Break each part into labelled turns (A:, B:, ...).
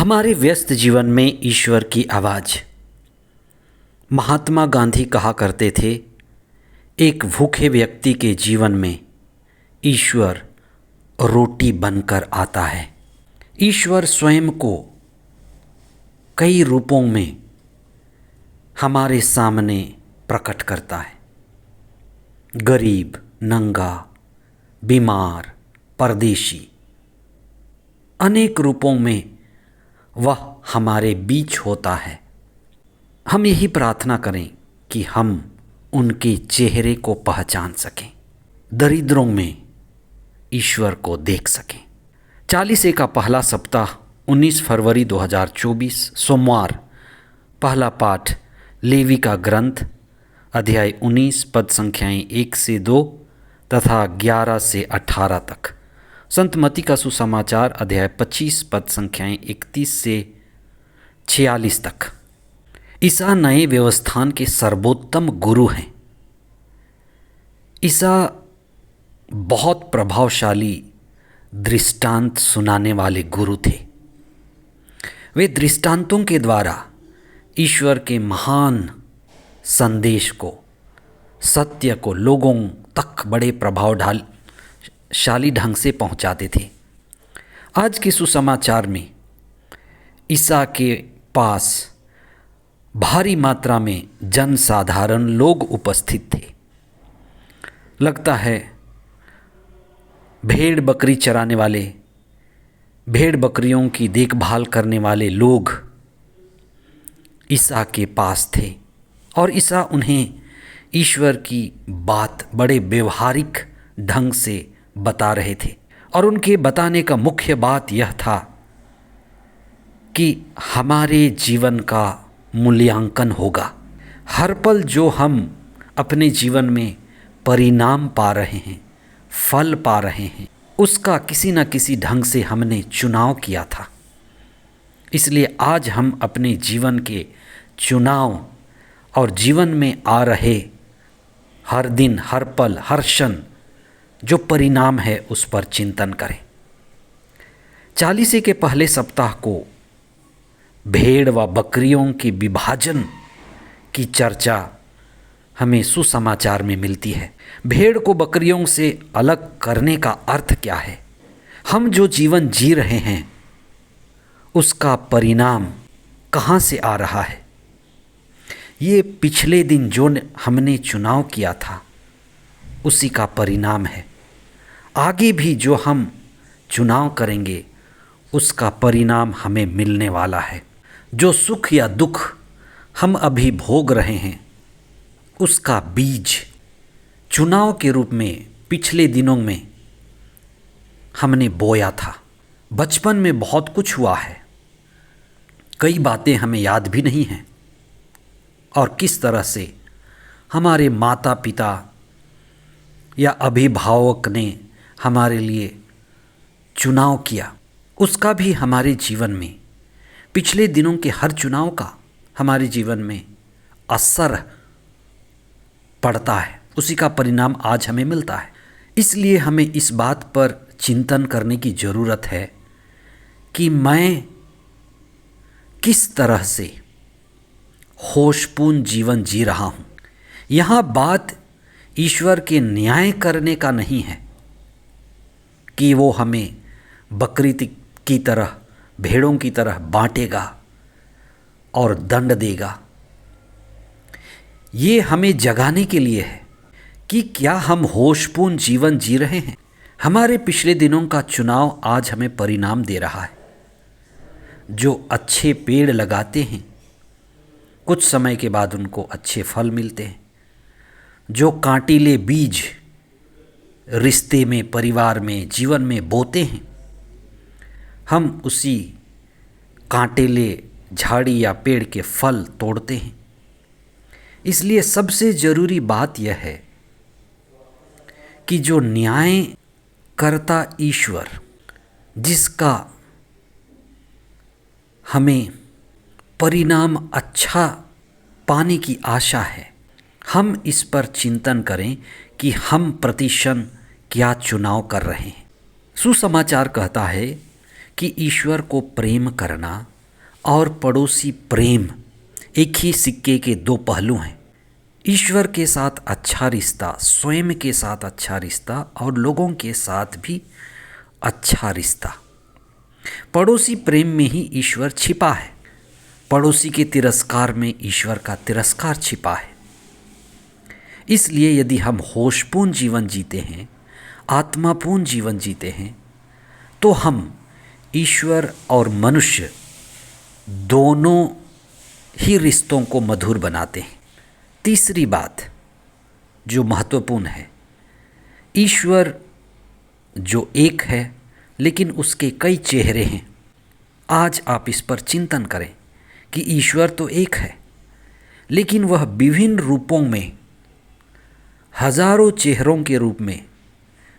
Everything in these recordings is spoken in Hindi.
A: हमारे व्यस्त जीवन में ईश्वर की आवाज़। महात्मा गांधी कहा करते थे, एक भूखे व्यक्ति के जीवन में ईश्वर रोटी बनकर आता है। ईश्वर स्वयं को कई रूपों में हमारे सामने प्रकट करता है। गरीब, नंगा, बीमार, परदेशी, अनेक रूपों में वह हमारे बीच होता है। हम यही प्रार्थना करें कि हम उनके चेहरे को पहचान सकें, दरिद्रों में ईश्वर को देख सकें। 40 का पहला सप्ताह 19 फरवरी 2024 सोमवार। पहला पाठ लेवी का ग्रंथ अध्याय 19 पद संख्याएं 1 से 2 तथा 11 से 18 तक। संत मत्ती का सुसमाचार अध्याय 25 पद संख्याएं 31 से 46 तक। ईसा नए व्यवस्थान के सर्वोत्तम गुरु हैं। ईसा बहुत प्रभावशाली दृष्टांत सुनाने वाले गुरु थे। वे दृष्टांतों के द्वारा ईश्वर के महान संदेश को, सत्य को लोगों तक बड़े प्रभावशाली ढंग से पहुंचाते थे। आज के सुसमाचार में ईसा के पास भारी मात्रा में जनसाधारण लोग उपस्थित थे। लगता है भेड़ बकरी चराने वाले, भेड़ बकरियों की देखभाल करने वाले लोग ईसा के पास थे और ईसा उन्हें ईश्वर की बात बड़े व्यवहारिक ढंग से बता रहे थे। और उनके बताने का मुख्य बात यह था कि हमारे जीवन का मूल्यांकन होगा। हर पल जो हम अपने जीवन में परिणाम पा रहे हैं, फल पा रहे हैं, उसका किसी न किसी ढंग से हमने चुनाव किया था। इसलिए आज हम अपने जीवन के चुनाव और जीवन में आ रहे हर दिन, हर पल, हर क्षण जो परिणाम है उस पर चिंतन करें। 40 के पहले सप्ताह को भेड़ व बकरियों के विभाजन की चर्चा हमें सुसमाचार में मिलती है। भेड़ को बकरियों से अलग करने का अर्थ क्या है? हम जो जीवन जी रहे हैं उसका परिणाम कहाँ से आ रहा है? ये पिछले दिन जो हमने चुनाव किया था उसी का परिणाम है। आगे भी जो हम चुनाव करेंगे उसका परिणाम हमें मिलने वाला है। जो सुख या दुख हम अभी भोग रहे हैं उसका बीज चुनाव के रूप में पिछले दिनों में हमने बोया था। बचपन में बहुत कुछ हुआ है, कई बातें हमें याद भी नहीं हैं और किस तरह से हमारे माता पिता या अभिभावक ने हमारे लिए चुनाव किया, उसका भी हमारे जीवन में, पिछले दिनों के हर चुनाव का हमारे जीवन में असर पड़ता है। उसी का परिणाम आज हमें मिलता है। इसलिए हमें इस बात पर चिंतन करने की ज़रूरत है कि मैं किस तरह से होशपूर्ण जीवन जी रहा हूँ। यहाँ बात ईश्वर के न्याय करने का नहीं है कि वो हमें बकरी की तरह, भेड़ों की तरह बांटेगा और दंड देगा। ये हमें जगाने के लिए है कि क्या हम होशपूर्ण जीवन जी रहे हैं। हमारे पिछले दिनों का चुनाव आज हमें परिणाम दे रहा है। जो अच्छे पेड़ लगाते हैं कुछ समय के बाद उनको अच्छे फल मिलते हैं। जो कांटीले बीज रिश्ते में, परिवार में, जीवन में बोते हैं, हम उसी कांटेले झाड़ी या पेड़ के फल तोड़ते हैं। इसलिए सबसे ज़रूरी बात यह है कि जो न्याय करता ईश्वर, जिसका हमें परिणाम अच्छा पाने की आशा है, हम इस पर चिंतन करें कि हम प्रतिक्षण क्या चुनाव कर रहे हैं। सुसमाचार कहता है कि ईश्वर को प्रेम करना और पड़ोसी प्रेम एक ही सिक्के के दो पहलू हैं। ईश्वर के साथ अच्छा रिश्ता, स्वयं के साथ अच्छा रिश्ता और लोगों के साथ भी अच्छा रिश्ता। पड़ोसी प्रेम में ही ईश्वर छिपा है। पड़ोसी के तिरस्कार में ईश्वर का तिरस्कार छिपा है। इसलिए यदि हम होशपूर्ण जीवन जीते हैं, आत्मापूर्ण जीवन जीते हैं, तो हम ईश्वर और मनुष्य दोनों ही रिश्तों को मधुर बनाते हैं। तीसरी बात जो महत्वपूर्ण है, ईश्वर जो एक है लेकिन उसके कई चेहरे हैं। आज आप इस पर चिंतन करें कि ईश्वर तो एक है लेकिन वह विभिन्न रूपों में, हजारों चेहरों के रूप में,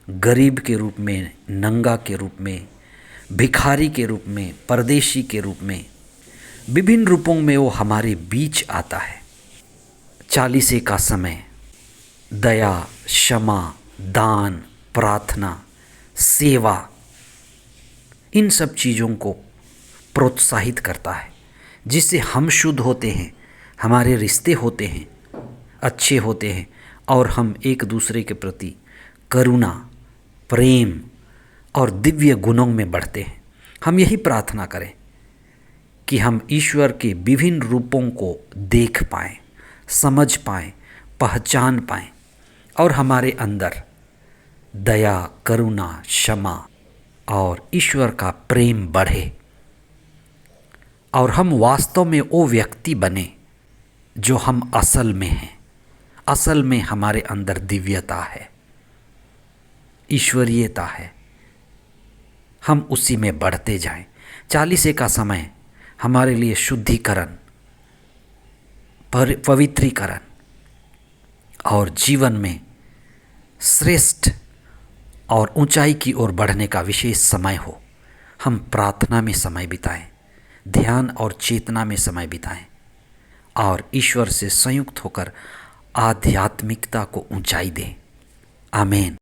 A: गरीब के रूप में, नंगा के रूप में, भिखारी के रूप में, परदेशी के रूप में, विभिन्न रूपों में वो हमारे बीच आता है। चालीसे का समय दया, क्षमा, दान, प्रार्थना, सेवा, इन सब चीज़ों को प्रोत्साहित करता है, जिससे हम शुद्ध होते हैं, हमारे रिश्ते होते हैं, अच्छे होते हैं और हम एक दूसरे के प्रति करुणा, प्रेम और दिव्य गुणों में बढ़ते हैं। हम यही प्रार्थना करें कि हम ईश्वर के विभिन्न रूपों को देख पाएं, समझ पाएं, पहचान पाएं और हमारे अंदर दया, करुणा, क्षमा और ईश्वर का प्रेम बढ़े और हम वास्तव में वो व्यक्ति बने जो हम असल में हैं। असल में हमारे अंदर दिव्यता है, ईश्वरीयता है, हम उसी में बढ़ते जाएं। चालीसे का समय हमारे लिए शुद्धिकरण, पवित्रीकरण और जीवन में श्रेष्ठ और ऊंचाई की ओर बढ़ने का विशेष समय हो। हम प्रार्थना में समय बिताएं, ध्यान और चेतना में समय बिताएं और ईश्वर से संयुक्त होकर आध्यात्मिकता को ऊंचाई दें। आमीन।